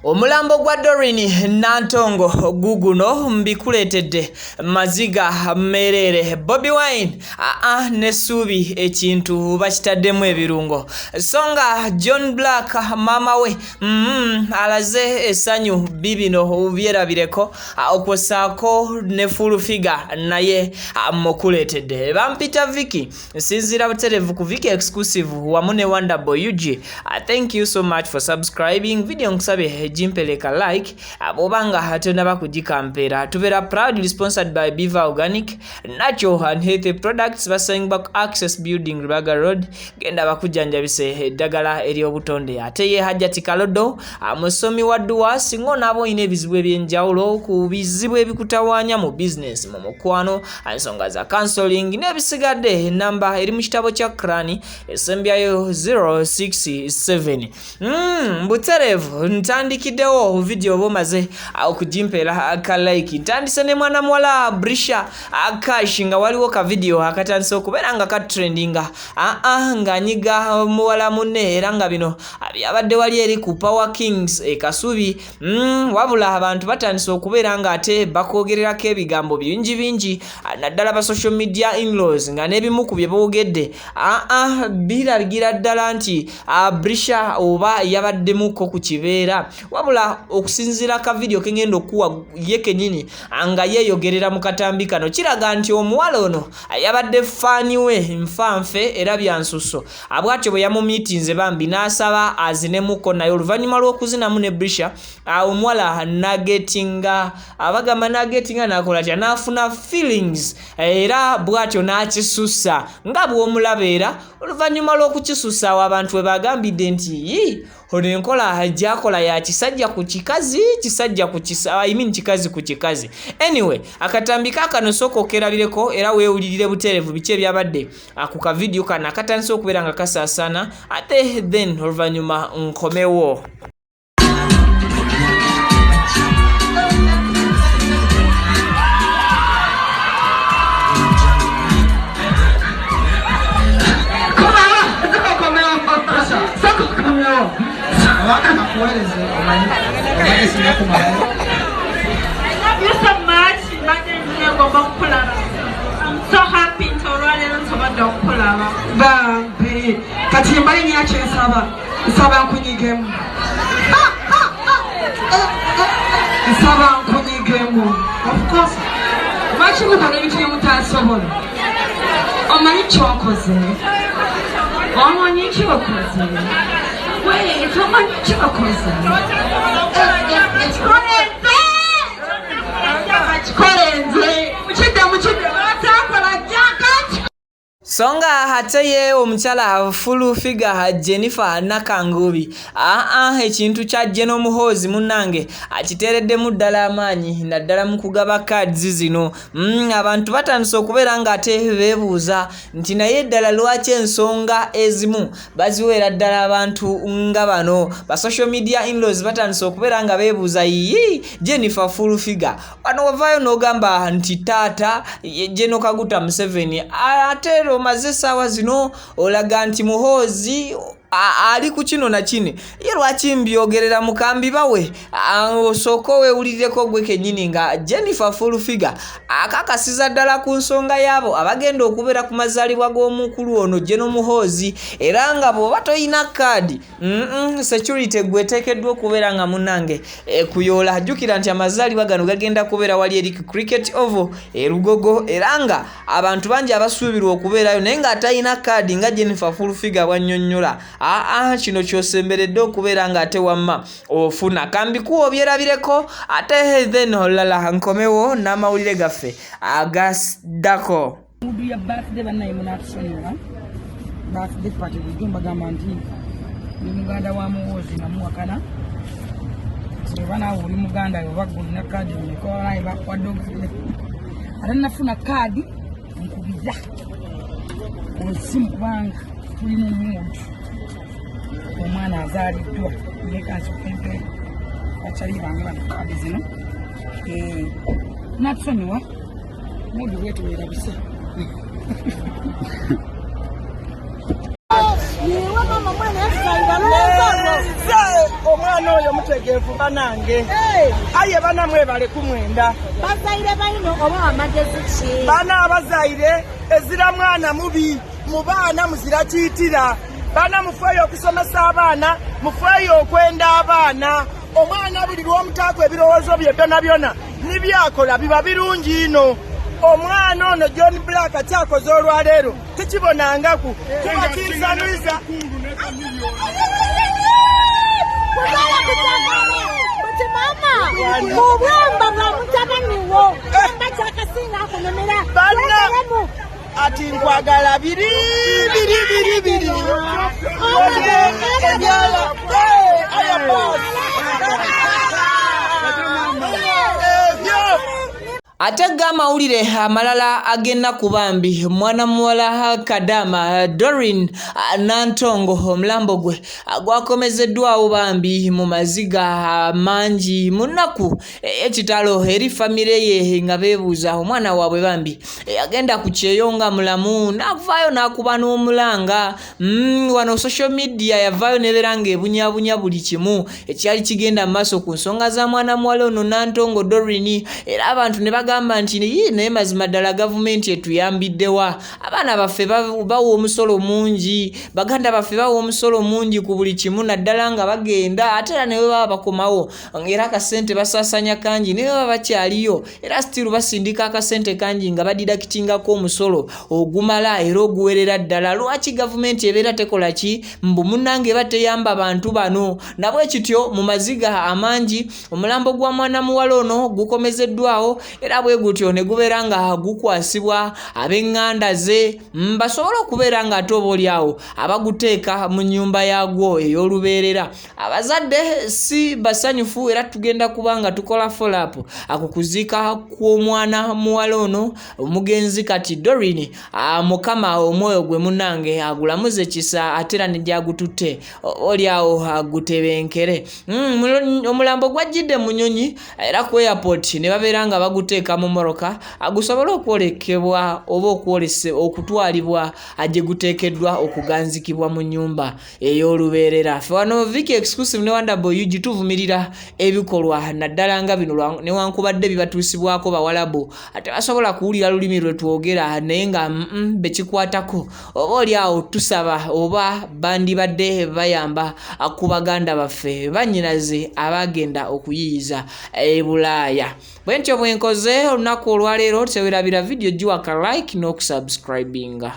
Omulambo gwa Doreen Nantongo guguno mbikuletedde maziga merere Bobi Wine ne Suubi ekintu bakitaddemu ebirungo songa John Black mama we alaze essanyu bibino byerabireko okwosaako ne full figure naye mukuletedde bampita Vicky sinzira buterevu ku Vicky exclusive wamu ne Wonderboy UG. Thank you so much for subscribing. Video nkusabe jimpeleka like abobanga hatona bakujikampera tubera proudly sponsored by Biva Organic Natural and Healthy Products basing back Access Building Rubaga Road genda bakujanjabise eddagala eri obutonde ate ye Hajjati Kalodo amusomi wadduwa singo nabo ine bizibu ebyenjawulo ku bizibu ebikutawanya mu business mu mukwano ansonga za counseling nebisigadde namba eri mu kitabo kya Krani esembyayo 067 mbuterevu ntandikiddewo video bomaze okujimpera aka like ntandise ne mwana mwala Brisha akashinga waliwo ka video akatandise okubeera nga ka trendinga nga nyiga muwala munne era nga bino byabadde wali eri ku Power Kings Kasubi wabula abantu batandise okubeera nga ate bakogererako ebigambo bingi naddala ba social media in-laws nga n'ebimu ku bye boogedde biragira ddala nti Brisha oba yabaddemuko ku kibeera wabula okusinzira ka video kengendo kuwa ye kenyini anga yeyogerera mu katambi kano kiraga nti omuwala ono yabadde fani we mfanfe era byansuso abwatyo bwe yamumitinze bambi nasaba azinemuko naye oluvannyuma lw'okuzina mu ne Brisha omuwala nagetinga abagamba nagetinga nakola kya nafuna feelings era bwatyo nakisusa nga bw'omulabeera oluvannyuma lw'okukisusa abantu we bagambidde nti ono enkola jakola ya kisajja ku kikazi kikazi ku kikazi. Anyway akatambi kano soko kerabireko era weewulirire buterevu bice byabadde ku ka video kana katandise okubeera nga kasaasana ate then oluvannyuma nkomewo. I love you so much. I'm so happy to run into my dog Pulava. Bambi, Katimba Yache Saba Kunigem. Saba Kunigem. Of course, much of the little Tassobon. On my chocos. On my chocos. Wait, how much chocos? It's songa hateye omuchala full figure Jennifer Nakangubi ekintu kya Jeno Muhozi munange akiteredde mu ddala amaanyi naddala mu kugaba cards zino abantu batandise okubeera nga ate beebuuza nti naye ddala lwaki ensonga ezimu baziweera ddala abantu nga bano ba social media in-laws batandise okubeera nga beebuuza Jennifer full figure wano wavaayo n'ogamba nti taata Jeno Kaguta Museveni ate maze sawa zino olaga nti Muhozi ali ku kino na kine ye lwaki mbyogerera mukambi bawe osoko weewulireko gwe kenyini nga Jennifer full figure akakasiza ddala ku nsonga yaabo abagenda okubeera ku mazaalibwa g'omukulu ono Jeno Muhozi era nga bw'oba toyina kaadi security gweteekeddwa okubeera nga munange kuyoola jjukira nti amazaalibwa gano gagenda kubeera wali eri cricket oval Lugogo era nga abantu bangi abasuubirwa okubeerayo naye nga atayina kaadi nga Jennifer full figure bwannyonnyola kino kyosemberedde okubeera nga ate wamma ofuna kambi kuwo byerabireko ate then olala nkomewo n'amawulire gaffe agaddako mudu ya birthday banaye munatusonyiwa birthday party bujumba gamba nti ni muganda wa Muhozi namuwakana sebana uli muganda yo bagulina kadi nikola naye bakwadde ogufune ate nafuna kadi nkubiza osimu kubanga tuli mu muntu omwana azaaliddwa nekansikempe akyali bange bano kadi zino natusonyiwa Mundu wetu wirabise. Niwe mama mwana yasaira mwengo. Omwana oyo mutegeevu banange. Aye bana mwebale kumwenda. Bazaire bayino oba amagezi ki? Bana abazaire ezira mwana mubi mu baana muzira kiitira. Bana mufeeyo okusomesa abaana, mufeeyo okwenda abaana. Omwana buli lw'omutaako ebirowoozo bye byonna n'ibyakola biba birungi ino. Omwana ono John Black akyakoze olwaleero tekibonangaku kuba kinsanuiza. Kuti mama mubwemba bwa mutabaniwo kamba kyakasinga akunemera Bana ati nkwagala biri. Ate amawulire amalala agenda ku bambi mwana muwala Kadama Doreen Nantongo omulambo gwe gwakomezeddwawo bambi mu maziga mangi mu nnaku ekitalo eri famire ye nga beebuuza omwana waabwe bambi agenda ku kyeyo nga mulamu n'avaayo n'akuba n'omulanga. Wano social media yavaayo nebeera ng'ebunyabunya buli kimu ekyali kigenda mu maaso ku nsonga za mwana muwala ono Nantongo Doreen, era abantu ne gamba nti naye mazima ddala gavumenti etuyambiddewa. Abaana baffe bawa omusolo mungi, baganda baffe bawa omusolo mungi ku buli kimu naddala nga bagenda ate era ne bwe baba bakomawo era akasente basaasanya kangi ne baba bakyaliyo era still basindika akasente kangi nga badidakitingako omusolo ogumala era oguwerera ddala. Lwaki gavumenti ebeera tekola ki mbu munnange eba teyamba bantu bano? Nabwe kityo mu maziga amangi omulambo gwa mwana muwala ono gukomezeddwawo era bwe gutyo ne gubeera nga gukwasibwa ab'eŋŋanda ze basobole okubeera nga ate obaolyawo abaguteeka mu nnyumba yaagwo ey'olubeerera. Abazadde si basanyufu era tugenda kuba nga tukola follow-up akukuziika kw'omwana muwala ono omugenzi kati Doreen. Mukama omwoyo gwe munnange agulamuze kisa ate era ne gyagututte olyawo agutebenkere. Omulambo gwajjidde mu Nnyonyi era ku airport ne babeera nga baguteeka mu moroka agusobole okwolekebwa oba okutwalibwa gye guteekeddwa okuganzikibwa mu nnyumba ey'olubeerera. Ffe wano Viki Exclusive ne Wonderboy UG tuvumirira ebikolwa naddala nga bino newankubadde bibatuusibwako bawalabu ate basobola kuwulira lulimi lwe twogera naye nga bekikwatako oba olyawo tusaba oba bandibadde bayamba ku baganda baffe bannyinaze abagenda okuyiyiza e Bulaaya. Bwentyo bwenkoze olunaku olwaleero tewerabira video giwaka like n'okusubscribinga.